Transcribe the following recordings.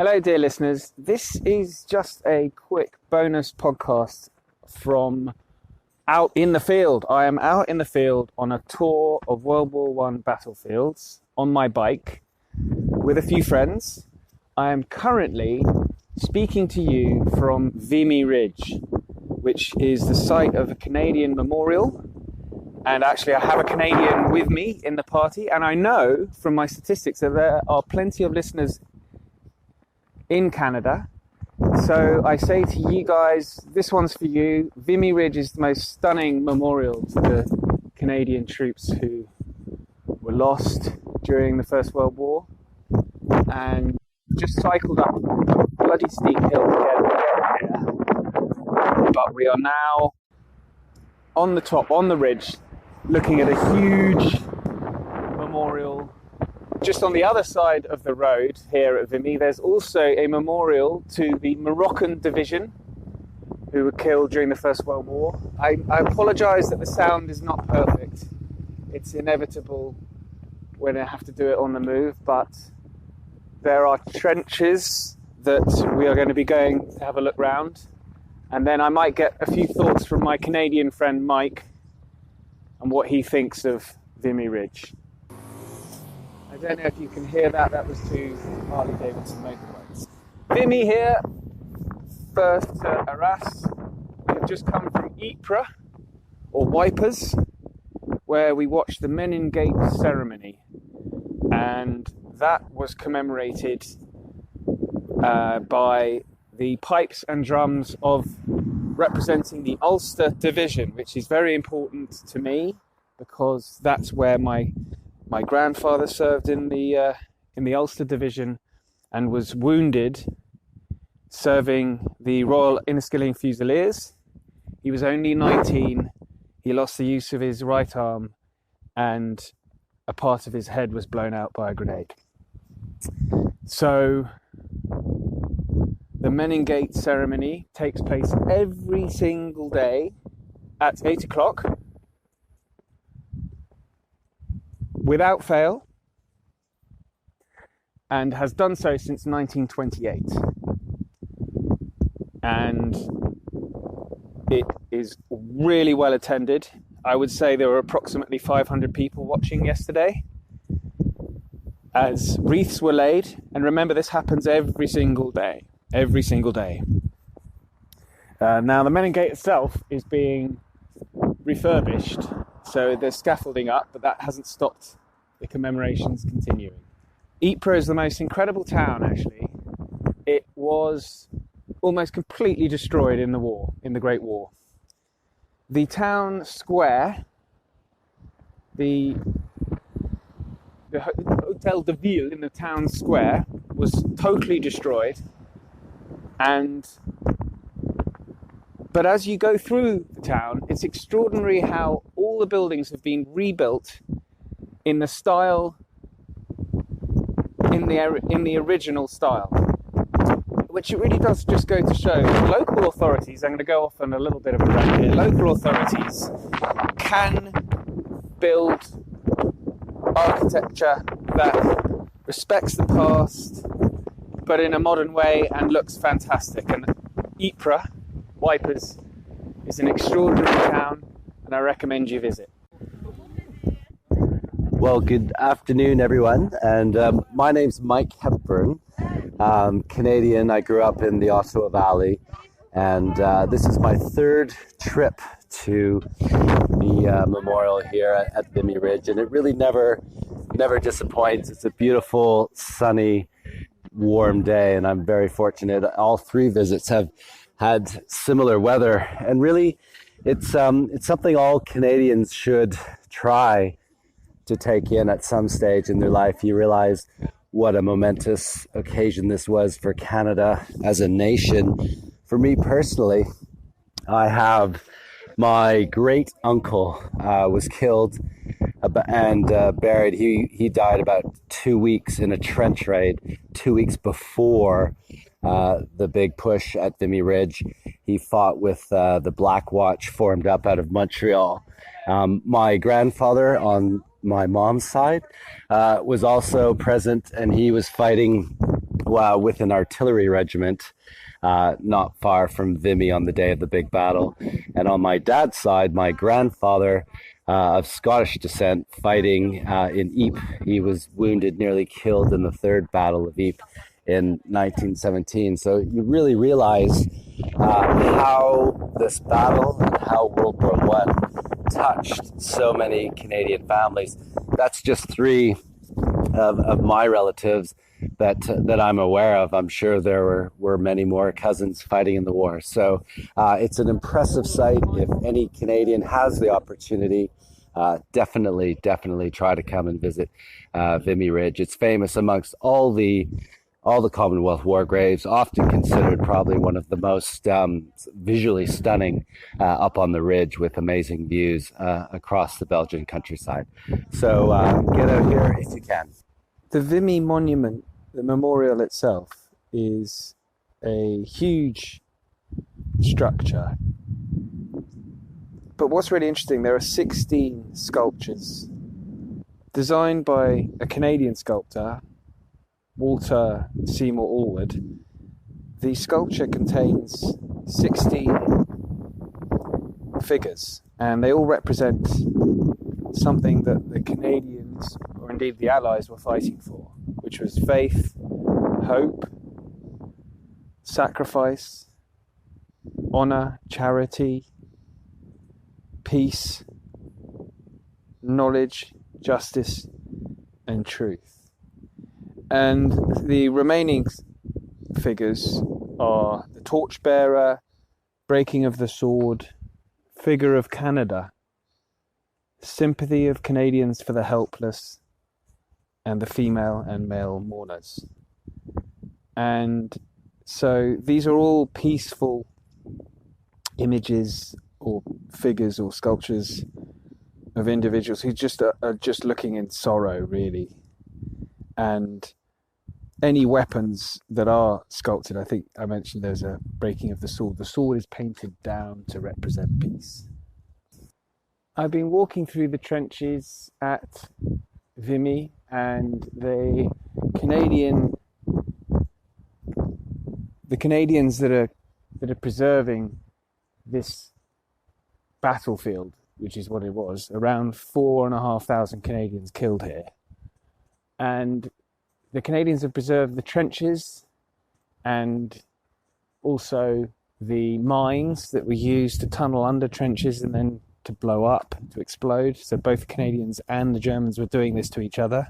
Hello, dear listeners. This is just a quick bonus podcast from out in the field. I am out in the field on a tour of World War I battlefields on my bike with a few friends. I am currently speaking to you from Vimy Ridge, which is the site of a Canadian memorial. And actually, I have a Canadian with me in the party. And I know from my statistics that there are plenty of listeners in Canada. So I say to you guys, this one's for you. Vimy Ridge is the most stunning memorial to the Canadian troops who were lost during the First World War. And just cycled up a bloody steep hill to get here. But we are now on the top, on the ridge, looking at a huge memorial. Just on the other side of the road here at Vimy, there's also a memorial to the Moroccan division who were killed during the First World War. I apologise that the sound is not perfect. It's inevitable when I have to do it on the move, but there are trenches that we are going to be going to have a look round. And then I might get a few thoughts from my Canadian friend Mike and what he thinks of Vimy Ridge. I don't know if you can hear that. That was two Harley Davidson motorbikes. Vimy here, first to Arras. We've just come from Ypres, or Wipers, where we watched the Men in Gate ceremony. And that was commemorated by the pipes and drums of representing the Ulster Division, which is very important to me because that's where my grandfather served in the Ulster Division and was wounded serving the Royal Inniskilling Fusiliers. He was only 19. He lost the use of his right arm and a part of his head was blown out by a grenade. So the Men in Gate ceremony takes place every single day at 8 o'clock. Without fail, and has done so since 1928. And it is really well attended. I would say there were approximately 500 people watching yesterday as wreaths were laid. And remember, this happens every single day. Every single day. Now, the Men in Gate itself is being refurbished. So there's scaffolding up, but that hasn't stopped the commemorations continuing. Ypres is the most incredible town, actually. It was almost completely destroyed in the war, in the Great War. The town square, the Hotel de Ville in the town square was totally destroyed. But as you go through the town, it's extraordinary how all the buildings have been rebuilt in the style, in the original style, which it really does just go to show local authorities. I'm going to go off on a little bit of a rant here. Local authorities can build architecture that respects the past, but in a modern way and looks fantastic. And Ypres, Wipers, is an extraordinary town, and I recommend you visit. Well, good afternoon, everyone. And my name's Mike Hepburn. Canadian. I grew up in the Ottawa Valley, and this is my third trip to the memorial here at Vimy Ridge, and it really never disappoints. It's a beautiful, sunny, warm day, and I'm very fortunate. All three visits have had similar weather, and really it's something all Canadians should try to take in at some stage in their life. You realize what a momentous occasion this was for Canada as a nation. For me personally, I have my great uncle was killed and buried. He died about 2 weeks in a trench raid, 2 weeks before the big push at Vimy Ridge. He fought with the Black Watch formed up out of Montreal. My grandfather on my mom's side was also present, and he was fighting with an artillery regiment not far from Vimy on the day of the big battle. And on my dad's side, my grandfather of Scottish descent fighting in Ypres. He was wounded, nearly killed in the Third Battle of Ypres in 1917. So you really realize how this battle and how World War One touched so many Canadian families. That's just three of my relatives that I'm aware of. I'm sure there were many more cousins fighting in the war. So it's an impressive sight. If any Canadian has the opportunity, definitely try to come and visit Vimy Ridge. It's famous amongst all the Commonwealth war graves, often considered probably one of the most visually stunning up on the ridge, with amazing views across the Belgian countryside. So get out here if you can. The Vimy Monument, the memorial itself, is a huge structure. But what's really interesting, there are 16 sculptures designed by a Canadian sculptor, Walter Seymour Allward. The sculpture contains 16 figures, and they all represent something that the Canadians, or indeed the Allies, were fighting for, which was faith, hope, sacrifice, honour, charity, peace, knowledge, justice, and truth. And the remaining figures are the torchbearer, breaking of the sword, figure of Canada, sympathy of Canadians for the helpless, and the female and male mourners. And so these are all peaceful images or figures or sculptures of individuals who just are just looking in sorrow, really. And any weapons that are sculpted, I think I mentioned there's a breaking of the sword. The sword is painted down to represent peace. I've been walking through the trenches at Vimy, and the Canadians that are preserving this battlefield, which is what it was, around 4,500 Canadians killed here. And the Canadians have preserved the trenches and also the mines that were used to tunnel under trenches and then to blow up, to explode. So both Canadians and the Germans were doing this to each other.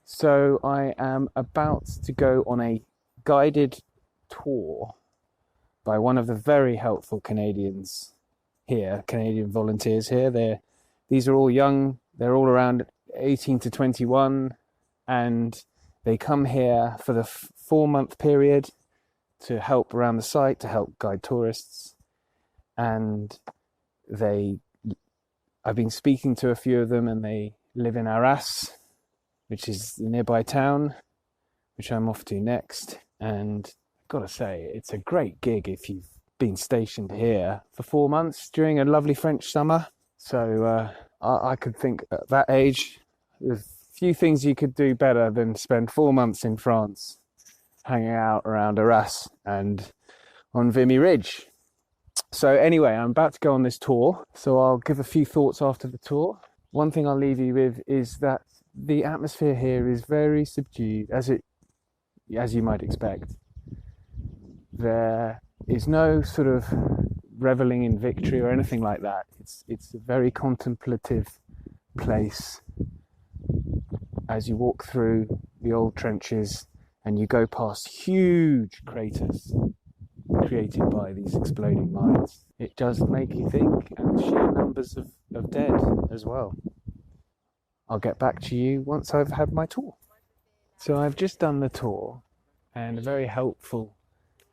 So I am about to go on a guided tour by one of the very helpful Canadians here, Canadian volunteers here. These are all young, they're all around 18 to 21, and they come here for the 4-month period to help around the site, to help guide tourists. And I've been speaking to a few of them, and they live in Arras, which is the nearby town, which I'm off to next. And I've got to say, it's a great gig if you've been stationed here for 4 months during a lovely French summer. So I could think at that age, there's few things you could do better than spend 4 months in France hanging out around Arras and on Vimy Ridge. So anyway, I'm about to go on this tour, so I'll give a few thoughts after the tour. One thing I'll leave you with is that the atmosphere here is very subdued, as you might expect. There is no sort of reveling in victory or anything like that. It's a very contemplative place. As you walk through the old trenches and you go past huge craters created by these exploding mines, it does make you think, and the sheer numbers of dead as well. I'll get back to you once I've had my tour. So I've just done the tour, and a very helpful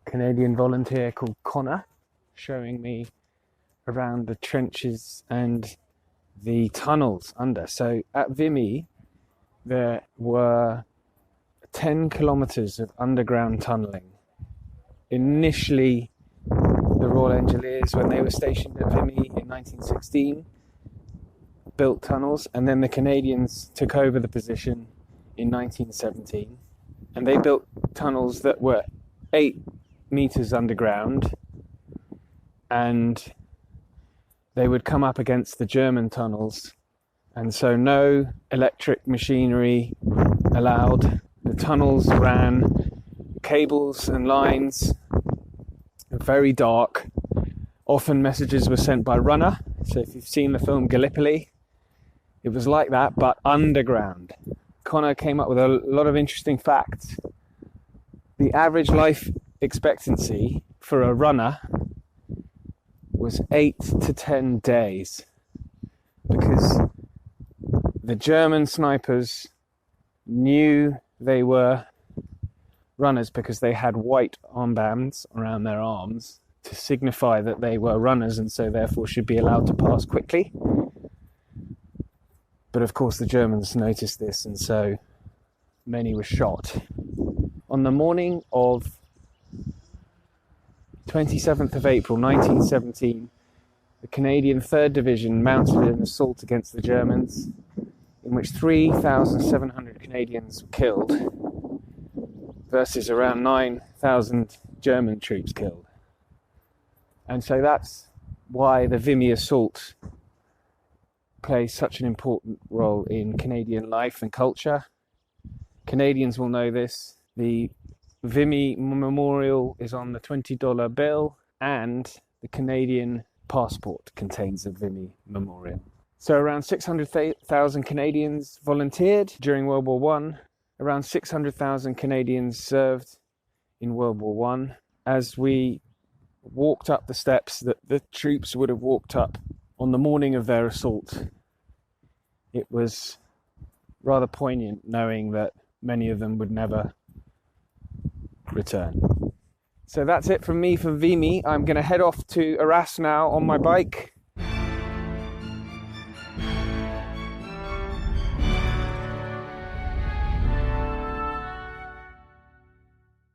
Canadian volunteer called Connor showing me around the trenches and the tunnels under. So at Vimy, there were 10 kilometres of underground tunnelling. Initially, the Royal Engineers, when they were stationed at Vimy in 1916, built tunnels, and then the Canadians took over the position in 1917 And they built tunnels that were 8 meters underground, and they would come up against the German tunnels, and so no electric machinery allowed. The tunnels ran cables and lines, very dark. Often messages were sent by runner. So if you've seen the film Gallipoli, it was like that, but underground. Connor came up with a lot of interesting facts. The average life expectancy for a runner was 8 to 10 days, because the German snipers knew they were runners because they had white armbands around their arms to signify that they were runners, and so therefore should be allowed to pass quickly. But of course the Germans noticed this, and so many were shot. On the morning of 27th of April 1917, the Canadian 3rd Division mounted an assault against the Germans, in which 3,700 Canadians were killed versus around 9,000 German troops killed. And so that's why the Vimy assault plays such an important role in Canadian life and culture. Canadians will know this. The Vimy Memorial is on the $20 bill, and the Canadian passport contains a Vimy Memorial. So around 600,000 Canadians volunteered during World War I. Around 600,000 Canadians served in World War I. As we walked up the steps that the troops would have walked up on the morning of their assault, it was rather poignant knowing that many of them would never return. So that's it from me for Vimy. I'm going to head off to Arras now on my bike